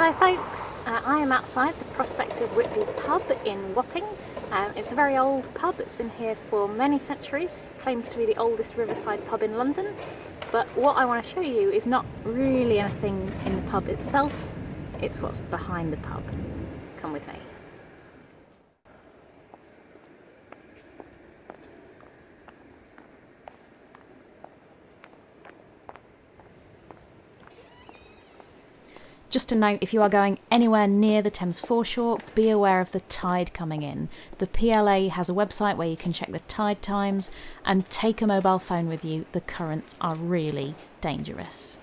Hello folks, I am outside the Prospect of Whitby pub in Wapping. It's a very old pub, it's been here for many centuries, claims to be the oldest riverside pub in London, but what I want to show you is not really anything in the pub itself, it's what's behind the pub. Come with me. Just a note, if you are going anywhere near the Thames foreshore, be aware of the tide coming in. The PLA has a website where you can check the tide times, and take a mobile phone with you, the currents are really dangerous.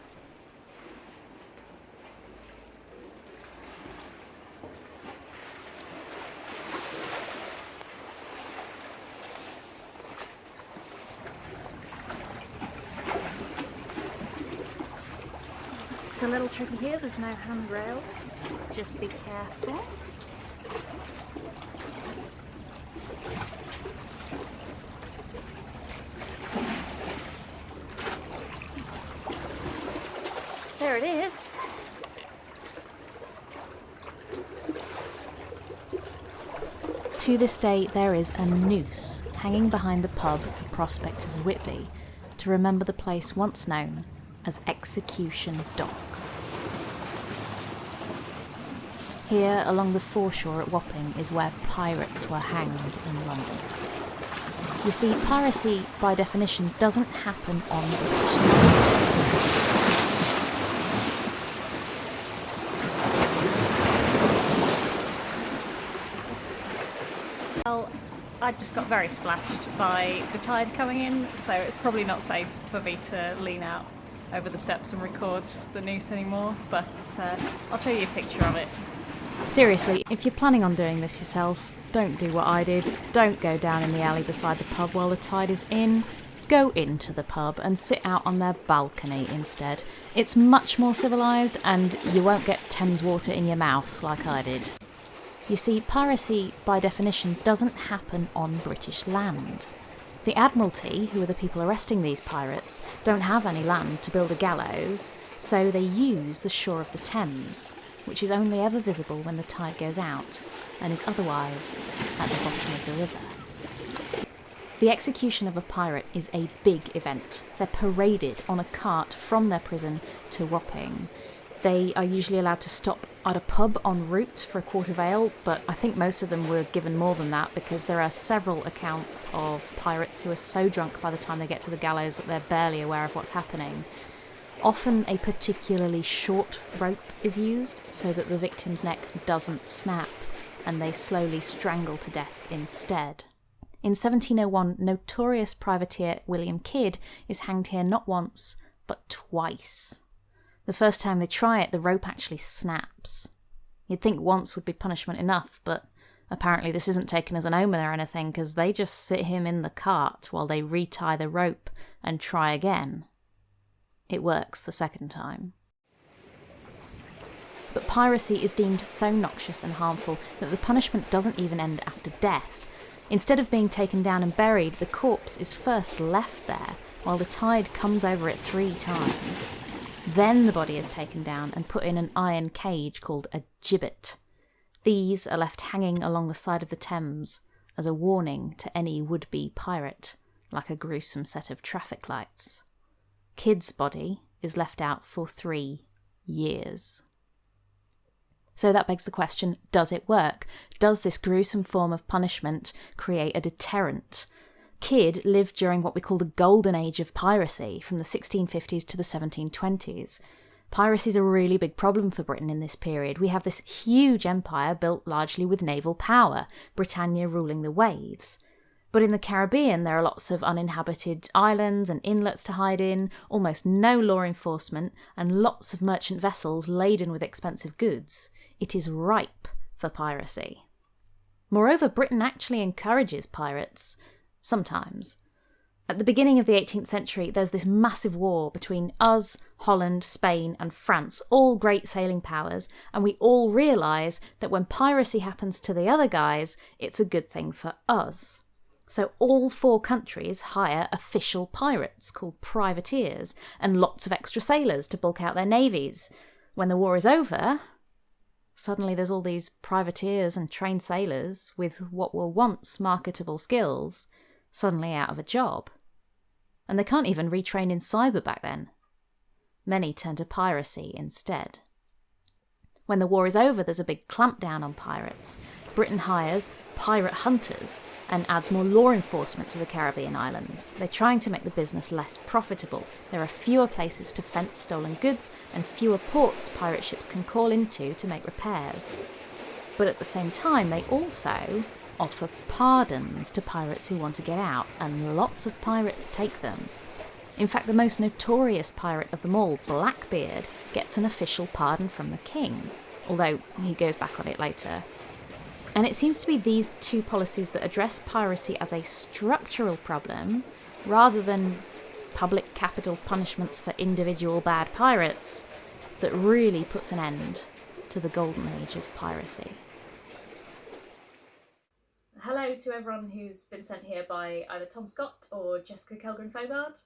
It's a little tricky here, there's no handrails, just be careful. There it is. To this day there is a noose hanging behind the pub, the Prospect of Whitby, to remember the place once known as Execution Dock. Here, along the foreshore at Wapping, is where pirates were hanged in London. You see, piracy, by definition, doesn't happen on British land. Well, I just got very splashed by the tide coming in, so it's probably not safe for me to lean out over the steps and record the noose anymore, but I'll show you a picture of it. Seriously, if you're planning on doing this yourself, don't do what I did. Don't go down in the alley beside the pub while the tide is in. Go into the pub and sit out on their balcony instead. It's much more civilised and you won't get Thames water in your mouth like I did. You see, piracy, by definition, doesn't happen on British land. The Admiralty, who are the people arresting these pirates, don't have any land to build a gallows, so they use the shore of the Thames, which is only ever visible when the tide goes out, and is otherwise at the bottom of the river. The execution of a pirate is a big event. They're paraded on a cart from their prison to Wapping. They are usually allowed to stop at a pub en route for a quart of ale, but I think most of them were given more than that because there are several accounts of pirates who are so drunk by the time they get to the gallows that they're barely aware of what's happening. Often a particularly short rope is used so that the victim's neck doesn't snap and they slowly strangle to death instead. In 1701, notorious privateer William Kidd is hanged here not once, but twice. The first time they try it, the rope actually snaps. You'd think once would be punishment enough, but apparently this isn't taken as an omen or anything, because they just sit him in the cart while they retie the rope and try again. It works the second time. But piracy is deemed so noxious and harmful that the punishment doesn't even end after death. Instead of being taken down and buried, the corpse is first left there while the tide comes over it 3 times. Then the body is taken down and put in an iron cage called a gibbet. These are left hanging along the side of the Thames as a warning to any would-be pirate, like a gruesome set of traffic lights. Kidd's body is left out for 3 years. So that begs the question, does it work? Does this gruesome form of punishment create a deterrent? Kidd lived during what we call the golden age of piracy, from the 1650s to the 1720s. Piracy is a really big problem for Britain in this period. We have this huge empire built largely with naval power, Britannia ruling the waves. But in the Caribbean, there are lots of uninhabited islands and inlets to hide in, almost no law enforcement, and lots of merchant vessels laden with expensive goods. It is ripe for piracy. Moreover, Britain actually encourages pirates. Sometimes. At the beginning of the 18th century, there's this massive war between us, Holland, Spain, and France, all great sailing powers, and we all realise that when piracy happens to the other guys, it's a good thing for us. So all 4 countries hire official pirates called privateers, and lots of extra sailors to bulk out their navies. When the war is over, Suddenly there's all these privateers and trained sailors with what were once marketable skills suddenly out of a job. And they can't even retrain in cyber back then. Many turn to piracy instead. When the war is over, there's a big clampdown on pirates. Britain hires pirate hunters and adds more law enforcement to the Caribbean islands. They're trying to make the business less profitable. There are fewer places to fence stolen goods and fewer ports pirate ships can call into to make repairs. But at the same time, they also offer pardons to pirates who want to get out, and lots of pirates take them. In fact, the most notorious pirate of them all, Blackbeard, gets an official pardon from the king, although he goes back on it later. And it seems to be these two policies that address piracy as a structural problem, rather than public capital punishments for individual bad pirates, that really puts an end to the golden age of piracy. Hello to everyone who's been sent here by either Tom Scott or Jessica Kelgren-Fozard.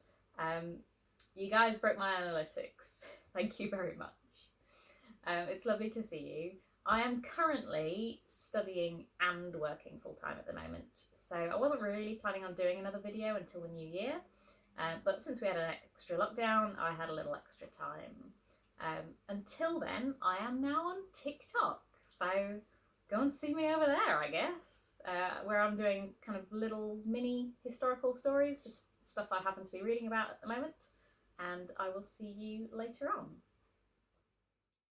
You guys broke my analytics. Thank you very much. It's lovely to see you. I am currently studying and working full-time at the moment, so I wasn't really planning on doing another video until the new year, but since we had an extra lockdown, I had a little extra time. Until then, I am now on TikTok, so go and see me over there, I guess, where I'm doing kind of little mini historical stories, just stuff I happen to be reading about at the moment, and I will see you later on.